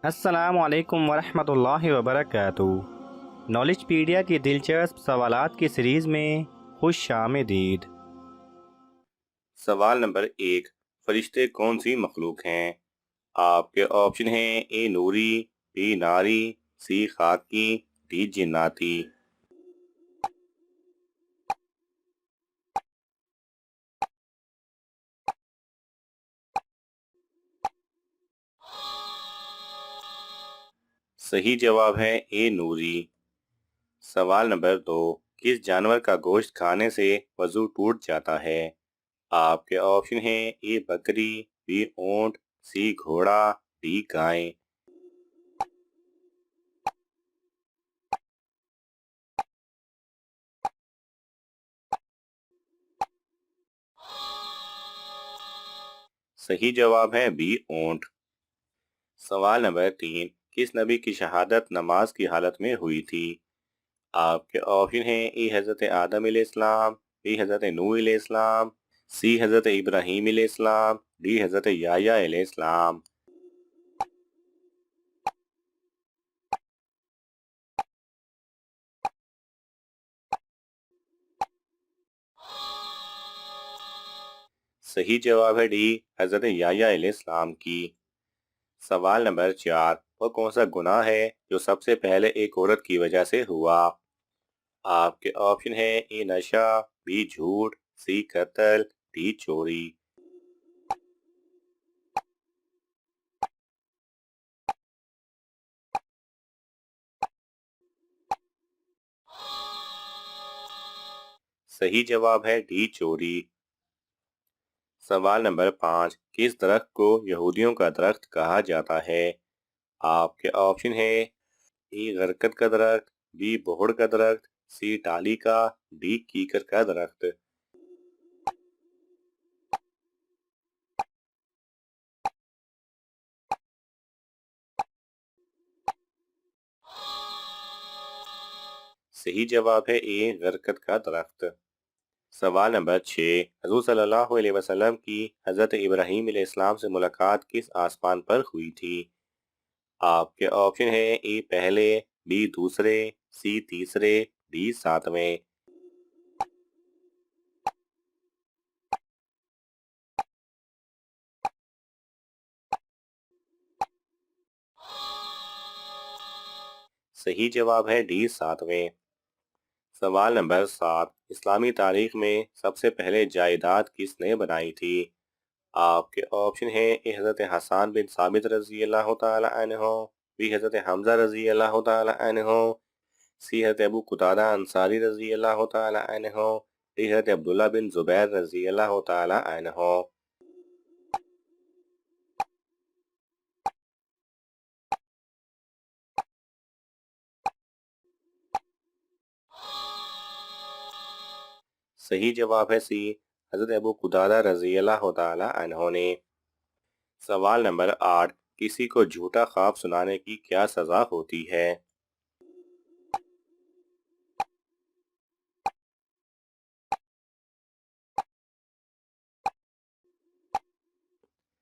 السلام علیکم ورحمۃ اللہ وبرکاتہ۔ نالج پیڈیا کی دلچسپ سوالات کی سیریز میں خوش آمدید۔ سوال نمبر 1، فرشتے کون سی مخلوق ہیں؟ آپ کے آپشن ہیں: اے نوری، be Nari, C Khakee, D جناتی۔ صحیح جواب ہے اے نوری۔ سوال نمبر 2، کس جانور کا گوشت کھانے سے وضو ٹوٹ جاتا ہے؟ آپ کے آپشن ہیں: اے بکری، بی اونٹ، سی گھوڑا، ڈی گائے۔ صحیح جواب ہے بی اونٹ۔ سوال نمبر 3، کس نبی کی شہادت نماز کی حالت میں ہوئی تھی؟ آپ کے آپشن ہیں: اے حضرت آدم علیہ السلام، بی حضرت نوح علیہ السلام، سی حضرت ابراہیم علیہ السلام، ڈی حضرت یحییٰ علیہ السلام۔ صحیح جواب ہے ڈی حضرت یحییٰ علیہ السلام کی۔ سوال نمبر 4، وہ کون سا گناہ ہے جو سب سے پہلے ایک عورت کی وجہ سے ہوا؟ آپ کے آپشن ہیں: اے نشہ، بی جھوٹ، سی قتل، ڈی چوری۔ صحیح جواب ہے ڈی چوری۔ سوال نمبر 5، کس درخت کو یہودیوں کا درخت کہا جاتا ہے؟ آپ کے آپشن ہیں: اے غرقد کا درخت، بی بوہڑ کا درخت، سی ٹالی کا، ڈی کیکر کا درخت۔ صحیح جواب ہے اے غرقد کا درخت۔ سوال نمبر 6، حضور صلی اللہ علیہ وسلم کی حضرت ابراہیم علیہ السلام سے ملاقات کس آسمان پر ہوئی تھی؟ آپ کے آپشن ہیں: اے پہلے، بی دوسرے، سی تیسرے، ڈی ساتویں۔ صحیح جواب ہے ڈی ساتویں۔ سوال نمبر 7، اسلامی تاریخ میں سب سے پہلے جائیداد کس نے بنائی تھی؟ آپ کے آپشن ہیں: اے حضرت حسان بن ثابت رضی اللہ تعالی عنہ، بی حضرت حمزہ رضی اللہ تعالی عنہ، سی حضرت ابو قتادہ انصاری رضی اللہ تعالی عنہ، ڈی حضرت عبداللہ بن زبیر رضی اللہ تعالی عنہ۔ صحیح جواب ہے سی حضرت ابو قتادہ رضی اللہ تعالی عنہ نے۔ سوال نمبر 8، کسی کو جھوٹا خواب سنانے کی کیا سزا ہوتی ہے؟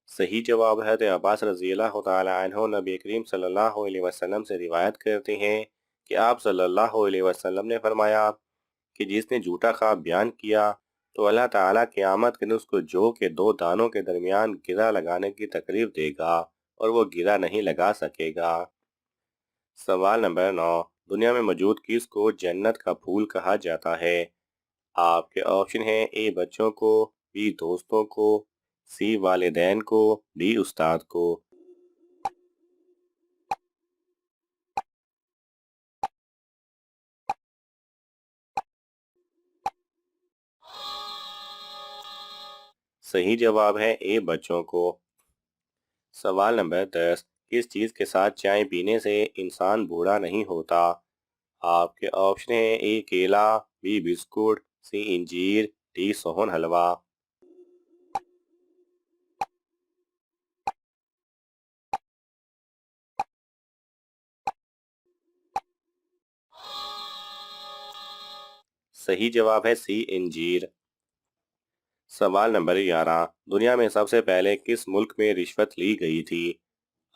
صحیح جواب ہے حضرت عباس رضی اللہ تعالی عنہ نبی کریم صلی اللہ علیہ وسلم سے روایت کرتے ہیں کہ آپ صلی اللہ علیہ وسلم نے فرمایا کہ جس نے جھوٹا خواب بیان کیا تو اللہ تعالیٰ قیامت کے دن اس کو جو کے 2 دانوں کے درمیان گرہ لگانے کی تکلیف دے گا اور وہ گرہ نہیں لگا سکے گا۔ سوال نمبر 9، دنیا میں موجود کس کو جنت کا پھول کہا جاتا ہے؟ آپ کے آپشن ہیں: اے بچوں کو، بی دوستوں کو، سی والدین کو، ڈی استاد کو۔ صحیح جواب ہے اے بچوں کو۔ سوال نمبر 10، کس چیز کے ساتھ چائے پینے سے انسان بوڑھا نہیں ہوتا؟ آپ کے آپشن ہیں: اے کیلا، بی بسکٹ، سی انجیر، ڈی سوہن حلوہ۔ صحیح جواب ہے سی انجیر۔ سوال نمبر 11، دنیا میں سب سے پہلے کس ملک میں رشوت لی گئی تھی؟